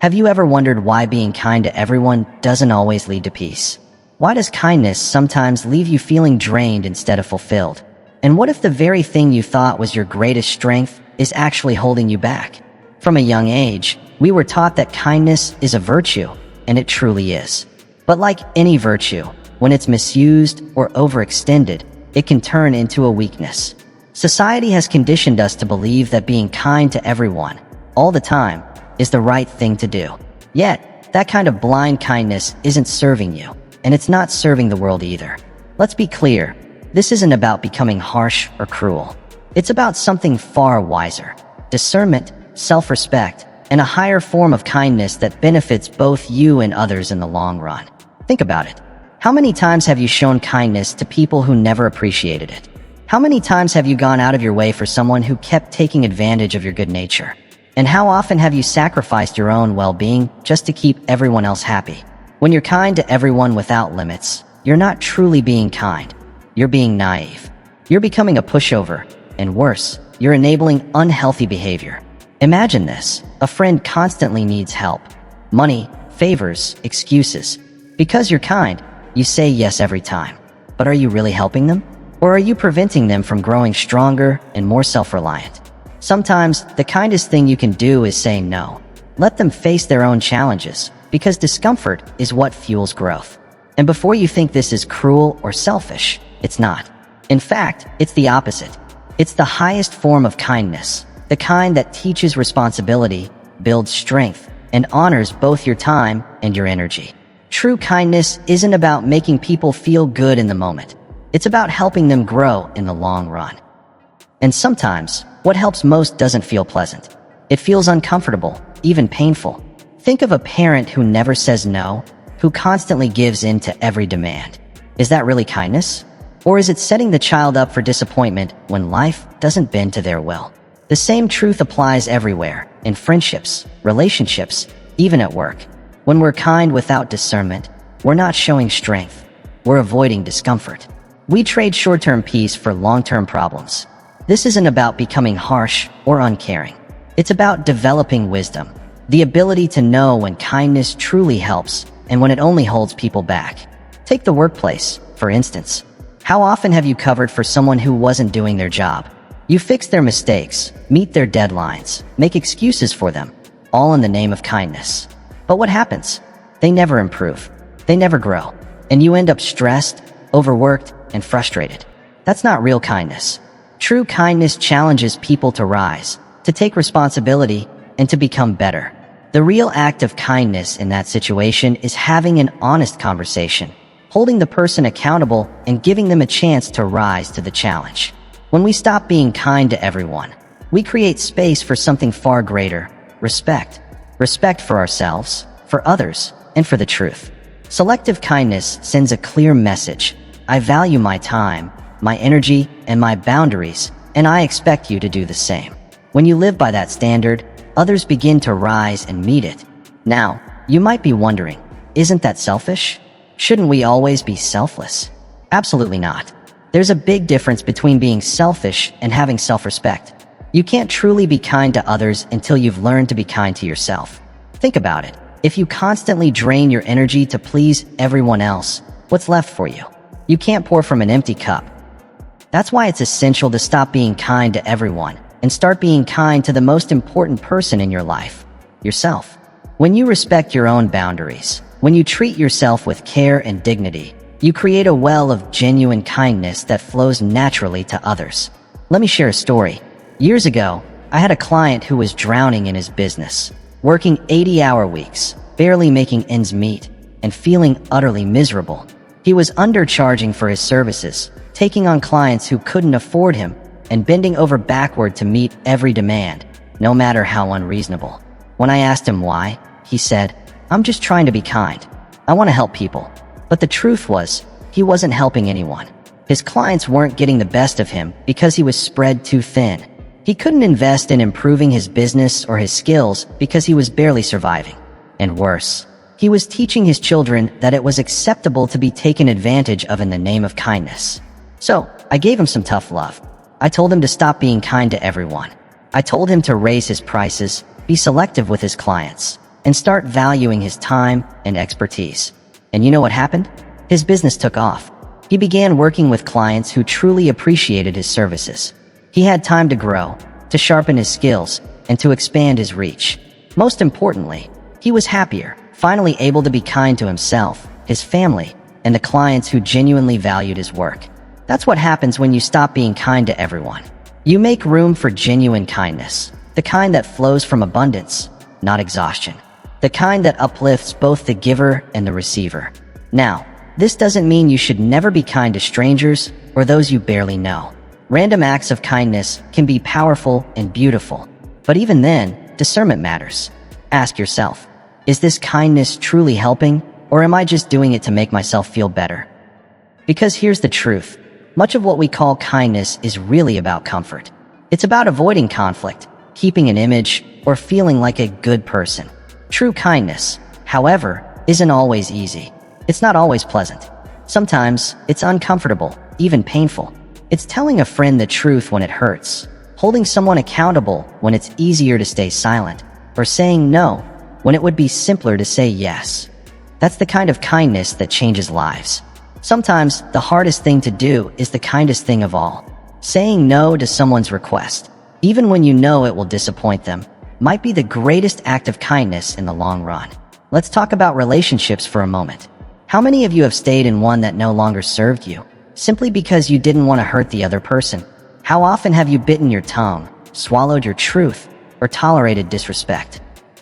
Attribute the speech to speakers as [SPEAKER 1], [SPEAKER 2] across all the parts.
[SPEAKER 1] Have you ever wondered why being kind to everyone doesn't always lead to peace? Why does kindness sometimes leave you feeling drained instead of fulfilled? And what if the very thing you thought was your greatest strength is actually holding you back? From a young age, we were taught that kindness is a virtue, and it truly is. But like any virtue, when it's misused or overextended, it can turn into a weakness. Society has conditioned us to believe that being kind to everyone, all the time, is the right thing to do. Yet, that kind of blind kindness isn't serving you, and it's not serving the world either. Let's be clear, this isn't about becoming harsh or cruel. It's about something far wiser: discernment, self-respect, and a higher form of kindness that benefits both you and others in the long run. Think about it. How many times have you shown kindness to people who never appreciated it? How many times have you gone out of your way for someone who kept taking advantage of your good nature? And how often have you sacrificed your own well-being just to keep everyone else happy? When you're kind to everyone without limits, you're not truly being kind. You're being naive. You're becoming a pushover, and worse, you're enabling unhealthy behavior. Imagine this: a friend constantly needs help. Money, favors, excuses. Because you're kind, you say yes every time. But are you really helping them? Or are you preventing them from growing stronger and more self-reliant? Sometimes, the kindest thing you can do is say no. Let them face their own challenges, because discomfort is what fuels growth. And before you think this is cruel or selfish, it's not. In fact, it's the opposite. It's the highest form of kindness, the kind that teaches responsibility, builds strength, and honors both your time and your energy. True kindness isn't about making people feel good in the moment. It's about helping them grow in the long run. And sometimes, what helps most doesn't feel pleasant. It feels uncomfortable, even painful. Think of a parent who never says no, who constantly gives in to every demand. Is that really kindness? Or is it setting the child up for disappointment when life doesn't bend to their will? The same truth applies everywhere, in friendships, relationships, even at work. When we're kind without discernment, we're not showing strength. We're avoiding discomfort. We trade short-term peace for long-term problems. This isn't about becoming harsh or uncaring. It's about developing wisdom, the ability to know when kindness truly helps and when it only holds people back. Take the workplace, for instance. How often have you covered for someone who wasn't doing their job? You fix their mistakes, meet their deadlines, make excuses for them, all in the name of kindness. But what happens? They never improve. They never grow. And you end up stressed, overworked, and frustrated. That's not real kindness. True kindness challenges people to rise, to take responsibility, and to become better. The real act of kindness in that situation is having an honest conversation, holding the person accountable and giving them a chance to rise to the challenge. When we stop being kind to everyone, we create space for something far greater: respect. Respect for ourselves, for others, and for the truth. Selective kindness sends a clear message: I value my time, my energy, and my boundaries, and I expect you to do the same. When you live by that standard, others begin to rise and meet it. Now, you might be wondering, isn't that selfish? Shouldn't we always be selfless? Absolutely not. There's a big difference between being selfish and having self-respect. You can't truly be kind to others until you've learned to be kind to yourself. Think about it. If you constantly drain your energy to please everyone else, what's left for you? You can't pour from an empty cup. That's why it's essential to stop being kind to everyone and start being kind to the most important person in your life: yourself. When you respect your own boundaries, when you treat yourself with care and dignity, you create a well of genuine kindness that flows naturally to others. Let me share a story. Years ago, I had a client who was drowning in his business, working 80-hour weeks, barely making ends meet, and feeling utterly miserable. He was undercharging for his services, taking on clients who couldn't afford him, and bending over backward to meet every demand, no matter how unreasonable. When I asked him why, he said, "I'm just trying to be kind. I want to help people." But the truth was, he wasn't helping anyone. His clients weren't getting the best of him because he was spread too thin. He couldn't invest in improving his business or his skills because he was barely surviving. And worse, he was teaching his children that it was acceptable to be taken advantage of in the name of kindness. So, I gave him some tough love. I told him to stop being kind to everyone. I told him to raise his prices, be selective with his clients, and start valuing his time and expertise. And you know what happened? His business took off. He began working with clients who truly appreciated his services. He had time to grow, to sharpen his skills, and to expand his reach. Most importantly, he was happier, finally able to be kind to himself, his family, and the clients who genuinely valued his work. That's what happens when you stop being kind to everyone. You make room for genuine kindness, the kind that flows from abundance, not exhaustion. The kind that uplifts both the giver and the receiver. Now, this doesn't mean you should never be kind to strangers or those you barely know. Random acts of kindness can be powerful and beautiful, but even then, discernment matters. Ask yourself, is this kindness truly helping, or am I just doing it to make myself feel better? Because here's the truth. Much of what we call kindness is really about comfort. It's about avoiding conflict, keeping an image, or feeling like a good person. True kindness, however, isn't always easy. It's not always pleasant. Sometimes, it's uncomfortable, even painful. It's telling a friend the truth when it hurts, holding someone accountable when it's easier to stay silent, or saying no when it would be simpler to say yes. That's the kind of kindness that changes lives. Sometimes, the hardest thing to do is the kindest thing of all. Saying no to someone's request, even when you know it will disappoint them, might be the greatest act of kindness in the long run. Let's talk about relationships for a moment. How many of you have stayed in one that no longer served you, simply because you didn't want to hurt the other person? How often have you bitten your tongue, swallowed your truth, or tolerated disrespect?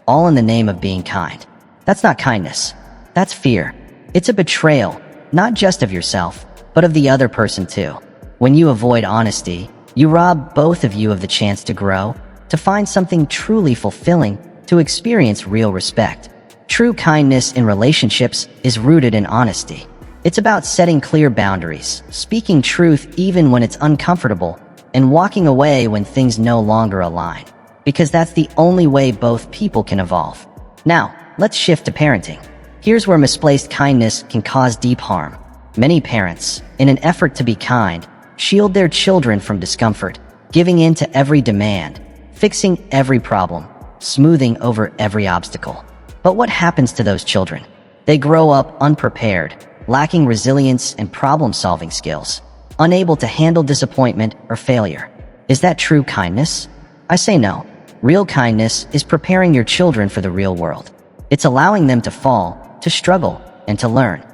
[SPEAKER 1] All in the name of being kind. That's not kindness. That's fear. It's a betrayal, not just of yourself, but of the other person too. When you avoid honesty, you rob both of you of the chance to grow, to find something truly fulfilling, to experience real respect. True kindness in relationships is rooted in honesty. It's about setting clear boundaries, speaking truth even when it's uncomfortable, and walking away when things no longer align. Because that's the only way both people can evolve. Now, let's shift to parenting. Here's where misplaced kindness can cause deep harm. Many parents, in an effort to be kind, shield their children from discomfort, giving in to every demand, fixing every problem, smoothing over every obstacle. But what happens to those children? They grow up unprepared, lacking resilience and problem-solving skills, unable to handle disappointment or failure. Is that true kindness? I say no. Real kindness is preparing your children for the real world. It's allowing them to fall, to struggle, and to learn.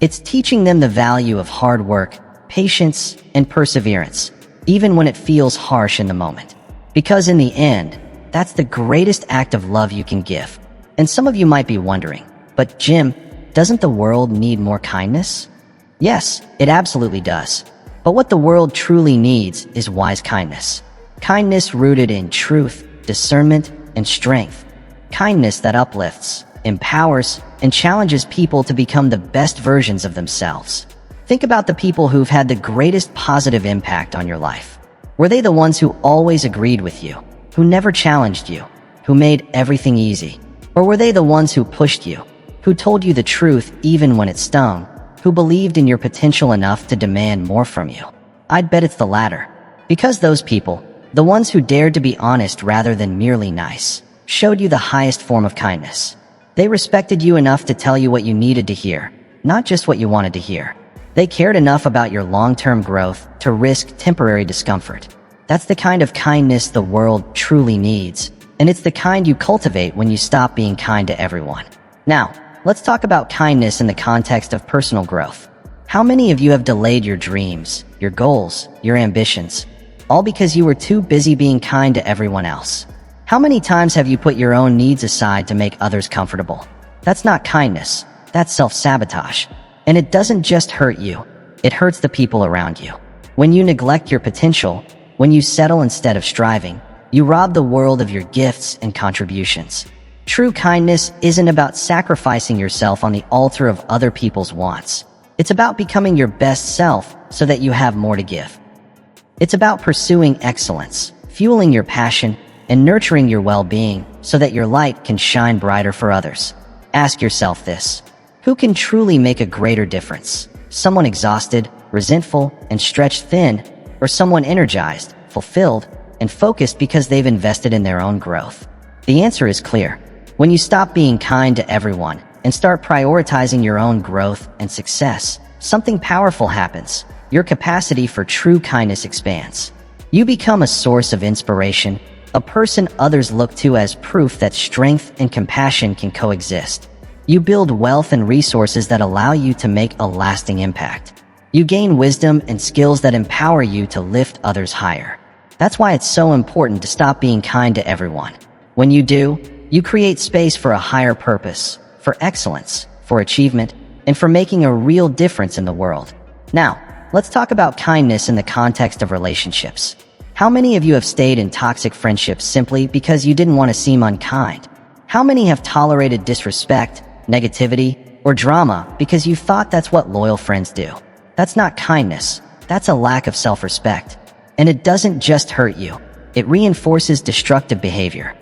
[SPEAKER 1] It's teaching them the value of hard work, patience, and perseverance, even when it feels harsh in the moment. Because in the end, that's the greatest act of love you can give. And some of you might be wondering, but Jim, doesn't the world need more kindness? Yes, it absolutely does. But what the world truly needs is wise kindness. Kindness rooted in truth, discernment, and strength. Kindness that uplifts, empowers, and challenges people to become the best versions of themselves. Think about the people who've had the greatest positive impact on your life. Were they the ones who always agreed with you, who never challenged you, who made everything easy? Or were they the ones who pushed you, who told you the truth even when it stung, who believed in your potential enough to demand more from you? I'd bet it's the latter. Because those people, the ones who dared to be honest rather than merely nice, showed you the highest form of kindness. They respected you enough to tell you what you needed to hear, not just what you wanted to hear. They cared enough about your long-term growth to risk temporary discomfort. That's the kind of kindness the world truly needs, and it's the kind you cultivate when you stop being kind to everyone. Now, let's talk about kindness in the context of personal growth. How many of you have delayed your dreams, your goals, your ambitions, all because you were too busy being kind to everyone else? How many times have you put your own needs aside to make others comfortable? That's not kindness, that's self-sabotage. And it doesn't just hurt you, it hurts the people around you. When you neglect your potential, when you settle instead of striving, you rob the world of your gifts and contributions. True kindness isn't about sacrificing yourself on the altar of other people's wants. It's about becoming your best self so that you have more to give. It's about pursuing excellence, fueling your passion, and nurturing your well-being so that your light can shine brighter for others. Ask yourself this: who can truly make a greater difference? Someone exhausted, resentful, and stretched thin, or someone energized, fulfilled, and focused because they've invested in their own growth? The answer is clear. When you stop being kind to everyone and start prioritizing your own growth and success, something powerful happens. Your capacity for true kindness expands. You become a source of inspiration, a person others look to as proof that strength and compassion can coexist. You build wealth and resources that allow you to make a lasting impact. You gain wisdom and skills that empower you to lift others higher. That's why it's so important to stop being kind to everyone. When you do, you create space for a higher purpose, for excellence, for achievement, and for making a real difference in the world. Now, let's talk about kindness in the context of relationships. How many of you have stayed in toxic friendships simply because you didn't want to seem unkind? How many have tolerated disrespect, negativity, or drama because you thought that's what loyal friends do? That's not kindness. That's a lack of self-respect. And it doesn't just hurt you. It reinforces destructive behavior.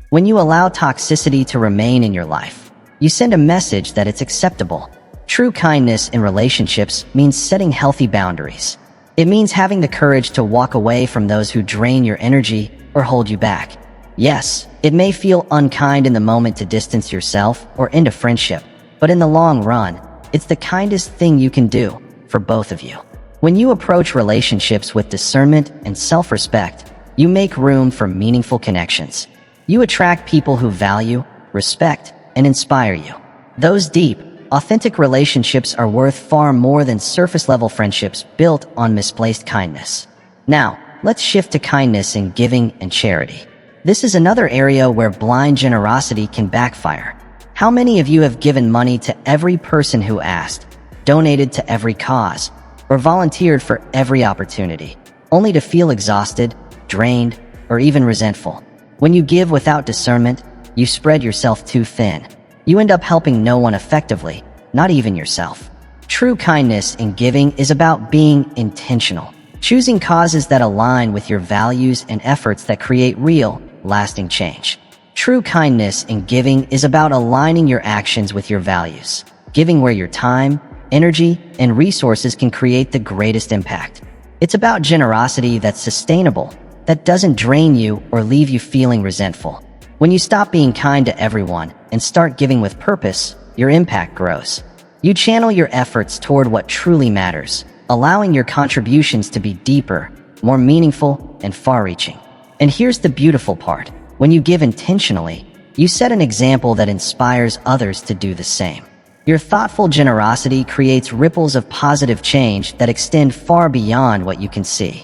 [SPEAKER 1] When you allow toxicity to remain in your life, you send a message that it's acceptable. True kindness in relationships means setting healthy boundaries. It means having the courage to walk away from those who drain your energy or hold you back. Yes, it may feel unkind in the moment to distance yourself or end a friendship, but in the long run, it's the kindest thing you can do for both of you. When you approach relationships with discernment and self-respect, you make room for meaningful connections. You attract people who value, respect, and inspire you. Those deep, authentic relationships are worth far more than surface-level friendships built on misplaced kindness. Now, let's shift to kindness in giving and charity. This is another area where blind generosity can backfire. How many of you have given money to every person who asked, donated to every cause, or volunteered for every opportunity, only to feel exhausted, drained, or even resentful? When you give without discernment, you spread yourself too thin. You end up helping no one effectively, not even yourself. True kindness in giving is about being intentional, choosing causes that align with your values and efforts that create real, lasting change. True kindness in giving is about aligning your actions with your values, giving where your time, energy, and resources can create the greatest impact. It's about generosity that's sustainable, that doesn't drain you or leave you feeling resentful. When you stop being kind to everyone and start giving with purpose, your impact grows. You channel your efforts toward what truly matters, allowing your contributions to be deeper, more meaningful, and far-reaching. And here's the beautiful part. When you give intentionally, you set an example that inspires others to do the same. Your thoughtful generosity creates ripples of positive change that extend far beyond what you can see.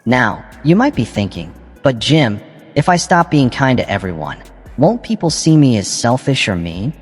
[SPEAKER 1] Now, you might be thinking, but Jim, if I stop being kind to everyone, won't people see me as selfish or mean?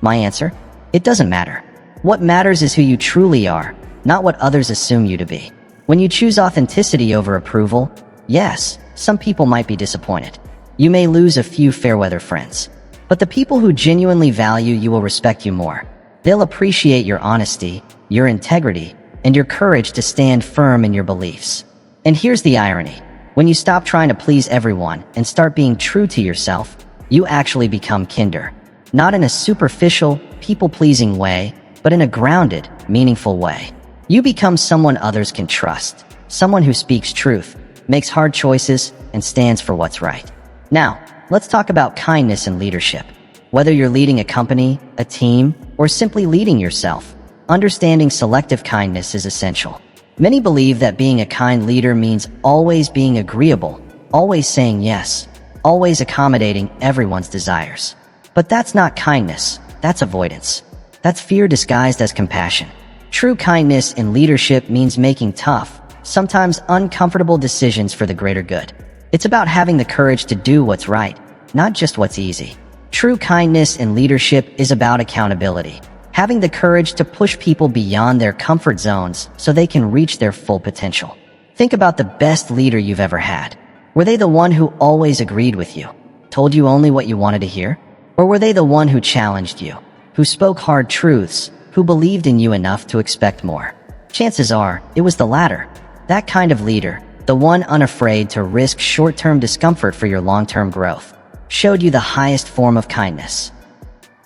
[SPEAKER 1] My answer? It doesn't matter. What matters is who you truly are, not what others assume you to be. When you choose authenticity over approval, yes, some people might be disappointed. You may lose a few fair-weather friends. But the people who genuinely value you will respect you more. They'll appreciate your honesty, your integrity, and your courage to stand firm in your beliefs. And here's the irony. When you stop trying to please everyone and start being true to yourself, you actually become kinder. Not in a superficial, people-pleasing way, but in a grounded, meaningful way. You become someone others can trust, someone who speaks truth, makes hard choices, and stands for what's right. Now, let's talk about kindness and leadership. Whether you're leading a company, a team, or simply leading yourself, understanding selective kindness is essential. Many believe that being a kind leader means always being agreeable, always saying yes, always accommodating everyone's desires. But that's not kindness, that's avoidance. That's fear disguised as compassion. True kindness in leadership means making tough, sometimes uncomfortable decisions for the greater good. It's about having the courage to do what's right, not just what's easy. True kindness in leadership is about accountability. Having the courage to push people beyond their comfort zones so they can reach their full potential. Think about the best leader you've ever had. Were they the one who always agreed with you, told you only what you wanted to hear? Or were they the one who challenged you, who spoke hard truths, who believed in you enough to expect more? Chances are, it was the latter. That kind of leader, the one unafraid to risk short-term discomfort for your long-term growth, showed you the highest form of kindness.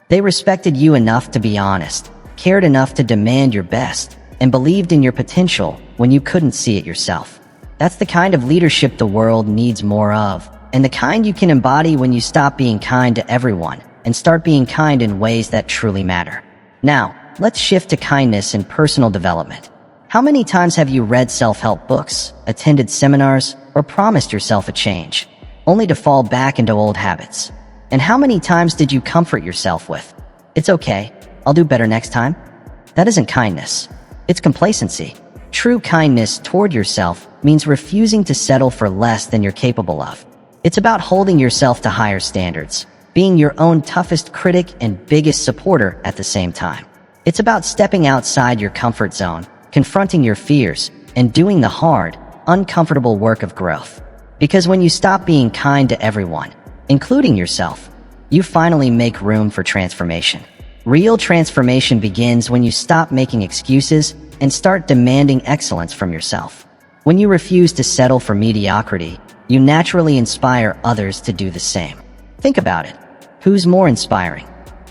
[SPEAKER 1] They respected you enough to be honest, cared enough to demand your best, and believed in your potential when you couldn't see it yourself. That's the kind of leadership the world needs more of, and the kind you can embody when you stop being kind to everyone and start being kind in ways that truly matter. Now, let's shift to kindness in personal development. How many times have you read self-help books, attended seminars, or promised yourself a change, only to fall back into old habits? And how many times did you comfort yourself with, "It's okay, I'll do better next time"? That isn't kindness. It's complacency. True kindness toward yourself means refusing to settle for less than you're capable of. It's about holding yourself to higher standards, being your own toughest critic and biggest supporter at the same time. It's about stepping outside your comfort zone, confronting your fears, and doing the hard, uncomfortable work of growth. Because when you stop being kind to everyone, including yourself, you finally make room for transformation. Real transformation begins when you stop making excuses and start demanding excellence from yourself. When you refuse to settle for mediocrity, you naturally inspire others to do the same. Think about it. Who's more inspiring?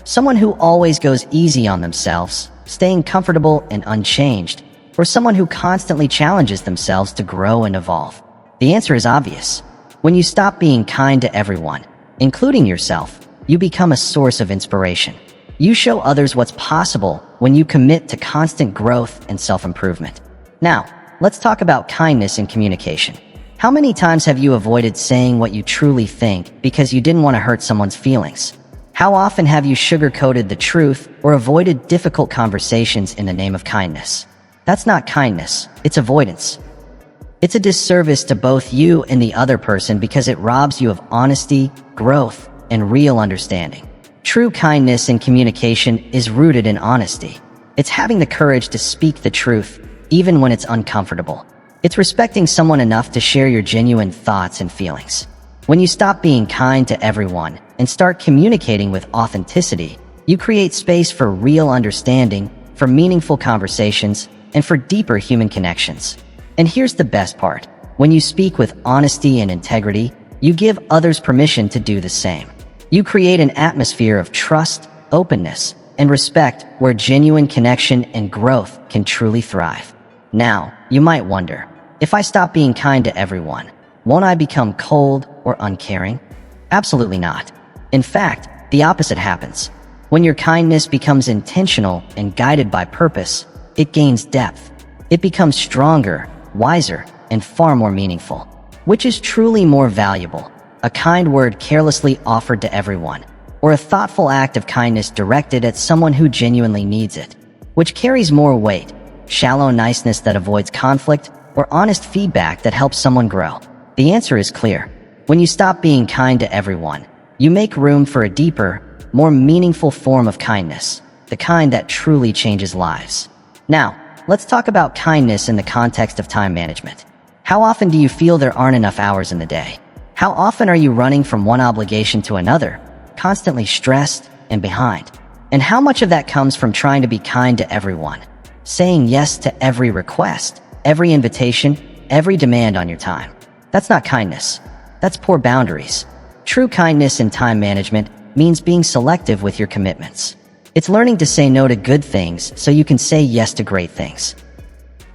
[SPEAKER 1] Someone who always goes easy on themselves, staying comfortable and unchanged, or someone who constantly challenges themselves to grow and evolve? The answer is obvious. When you stop being kind to everyone, including yourself, you become a source of inspiration. You show others what's possible when you commit to constant growth and self-improvement. Now, let's talk about kindness in communication. How many times have you avoided saying what you truly think because you didn't want to hurt someone's feelings? How often have you sugar-coated the truth or avoided difficult conversations in the name of kindness? That's not kindness, it's avoidance. It's a disservice to both you and the other person because it robs you of honesty, growth, and real understanding. True kindness in communication is rooted in honesty. It's having the courage to speak the truth, even when it's uncomfortable. It's respecting someone enough to share your genuine thoughts and feelings. When you stop being kind to everyone and start communicating with authenticity, you create space for real understanding, for meaningful conversations, and for deeper human connections. And here's the best part. When you speak with honesty and integrity, you give others permission to do the same. You create an atmosphere of trust, openness, and respect where genuine connection and growth can truly thrive. Now, you might wonder, if I stop being kind to everyone, won't I become cold or uncaring? Absolutely not. In fact, the opposite happens. When your kindness becomes intentional and guided by purpose, it gains depth. It becomes stronger, wiser, and far more meaningful. Which is truly more valuable? A kind word carelessly offered to everyone, or a thoughtful act of kindness directed at someone who genuinely needs it? Which carries more weight? Shallow niceness that avoids conflict, or honest feedback that helps someone grow? The answer is clear. When you stop being kind to everyone, you make room for a deeper, more meaningful form of kindness, the kind that truly changes lives. Now, let's talk about kindness in the context of time management. How often do you feel there aren't enough hours in the day? How often are you running from one obligation to another, constantly stressed and behind? And how much of that comes from trying to be kind to everyone, saying yes to every request, every invitation, every demand on your time? That's not kindness. That's poor boundaries. True kindness in time management means being selective with your commitments. It's learning to say no to good things so you can say yes to great things.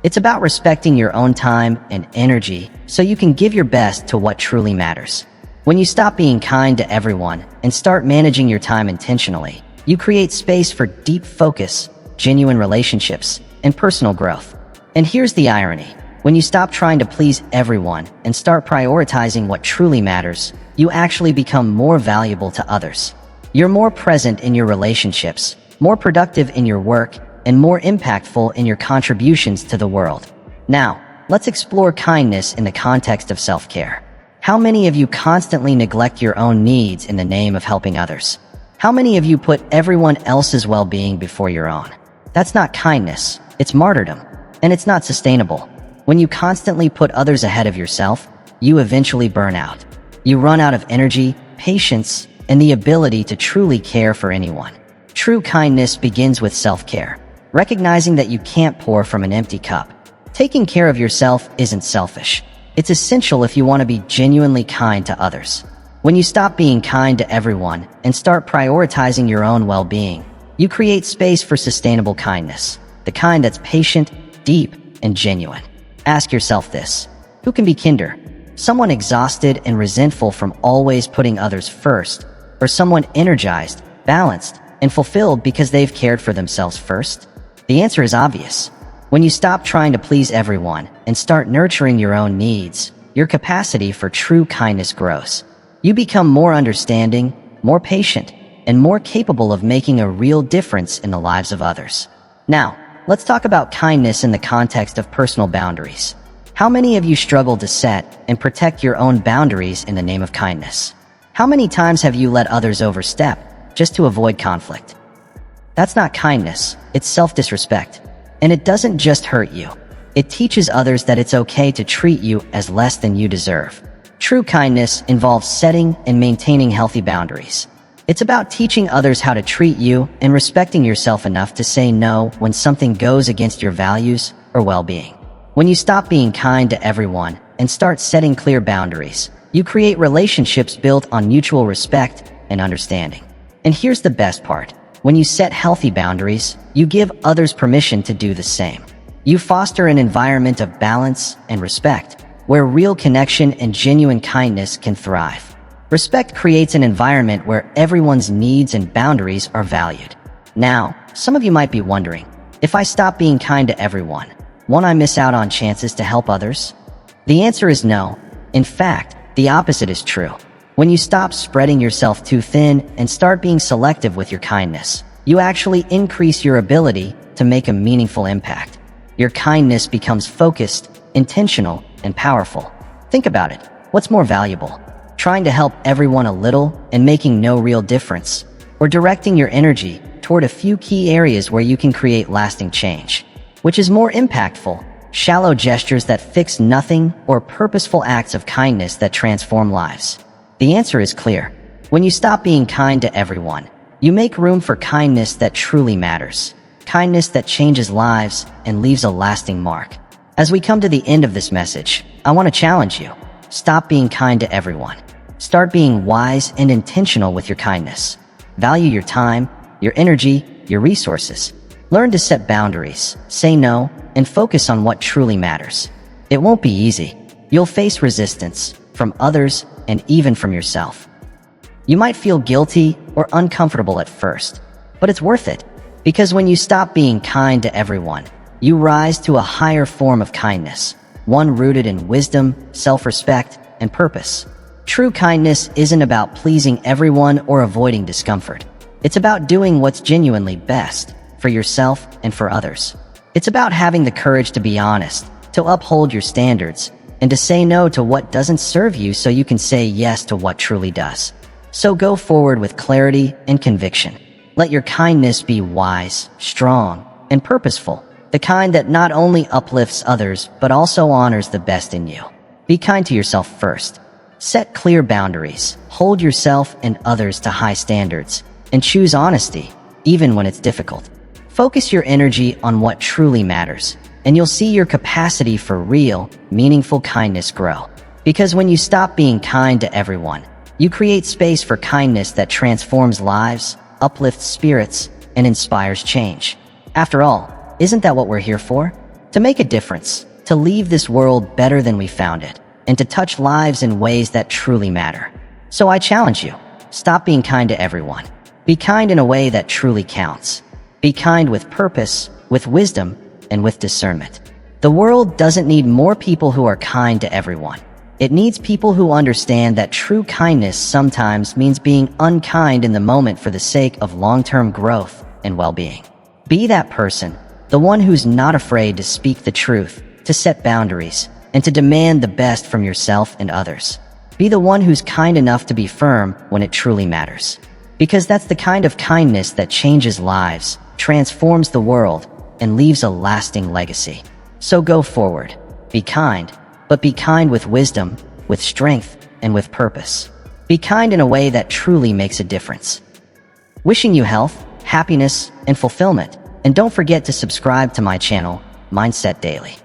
[SPEAKER 1] It's about respecting your own time and energy so you can give your best to what truly matters. When you stop being kind to everyone and start managing your time intentionally, you create space for deep focus, genuine relationships, and personal growth. And here's the irony. When you stop trying to please everyone and start prioritizing what truly matters, you actually become more valuable to others. You're more present in your relationships, more productive in your work, and more impactful in your contributions to the world. Now, let's explore kindness in the context of self-care. How many of you constantly neglect your own needs in the name of helping others? How many of you put everyone else's well-being before your own? That's not kindness, it's martyrdom, and it's not sustainable. When you constantly put others ahead of yourself, you eventually burn out. You run out of energy, patience, and the ability to truly care for anyone. True kindness begins with self-care, recognizing that you can't pour from an empty cup. Taking care of yourself isn't selfish. It's essential if you want to be genuinely kind to others. When you stop being kind to everyone and start prioritizing your own well-being, you create space for sustainable kindness, the kind that's patient, deep, and genuine. Ask yourself this: who can be kinder? Someone exhausted and resentful from always putting others first, or someone energized, balanced, and fulfilled because they've cared for themselves first? The answer is obvious. When you stop trying to please everyone and start nurturing your own needs, your capacity for true kindness grows. You become more understanding, more patient, and more capable of making a real difference in the lives of others. Now, let's talk about kindness in the context of personal boundaries. How many of you struggle to set and protect your own boundaries in the name of kindness? How many times have you let others overstep just to avoid conflict? That's not kindness, it's self-disrespect. And it doesn't just hurt you. It teaches others that it's okay to treat you as less than you deserve. True kindness involves setting and maintaining healthy boundaries. It's about teaching others how to treat you and respecting yourself enough to say no when something goes against your values or well-being. When you stop being kind to everyone and start setting clear boundaries, you create relationships built on mutual respect and understanding. And here's the best part. When you set healthy boundaries, you give others permission to do the same. You foster an environment of balance and respect, where real connection and genuine kindness can thrive. Respect creates an environment where everyone's needs and boundaries are valued. Now, some of you might be wondering, if I stop being kind to everyone, won't I miss out on chances to help others? The answer is no. In fact, the opposite is true. When you stop spreading yourself too thin and start being selective with your kindness, you actually increase your ability to make a meaningful impact. Your kindness becomes focused, intentional, and powerful. Think about it. What's more valuable? Trying to help everyone a little and making no real difference, or directing your energy toward a few key areas where you can create lasting change? Which is more impactful? Shallow gestures that fix nothing, or purposeful acts of kindness that transform lives? The answer is clear. When you stop being kind to everyone, you make room for kindness that truly matters. Kindness that changes lives and leaves a lasting mark. As we come to the end of this message, I want to challenge you. Stop being kind to everyone. Start being wise and intentional with your kindness. Value your time, your energy, your resources. Learn to set boundaries, say no, and focus on what truly matters. It won't be easy. You'll face resistance from others and even from yourself. You might feel guilty or uncomfortable at first, but it's worth it. Because when you stop being kind to everyone, you rise to a higher form of kindness, one rooted in wisdom, self-respect, and purpose. True kindness isn't about pleasing everyone or avoiding discomfort. It's about doing what's genuinely best for yourself and for others. It's about having the courage to be honest, to uphold your standards, and to say no to what doesn't serve you so you can say yes to what truly does. So go forward with clarity and conviction. Let your kindness be wise, strong, and purposeful, the kind that not only uplifts others but also honors the best in you. Be kind to yourself first. Set clear boundaries, hold yourself and others to high standards, and choose honesty, even when it's difficult. Focus your energy on what truly matters, and you'll see your capacity for real, meaningful kindness grow. Because when you stop being kind to everyone, you create space for kindness that transforms lives, uplifts spirits, and inspires change. After all, isn't that what we're here for? To make a difference, to leave this world better than we found it, and to touch lives in ways that truly matter. So I challenge you, stop being kind to everyone. Be kind in a way that truly counts. Be kind with purpose, with wisdom, and with discernment. The world doesn't need more people who are kind to everyone. It needs people who understand that true kindness sometimes means being unkind in the moment for the sake of long-term growth and well-being. Be that person, the one who's not afraid to speak the truth, to set boundaries, and to demand the best from yourself and others. Be the one who's kind enough to be firm when it truly matters. Because that's the kind of kindness that changes lives, transforms the world, and leaves a lasting legacy. So go forward. Be kind, but be kind with wisdom, with strength, and with purpose. Be kind in a way that truly makes a difference. Wishing you health, happiness, and fulfillment. And don't forget to subscribe to my channel, Mindset Daily.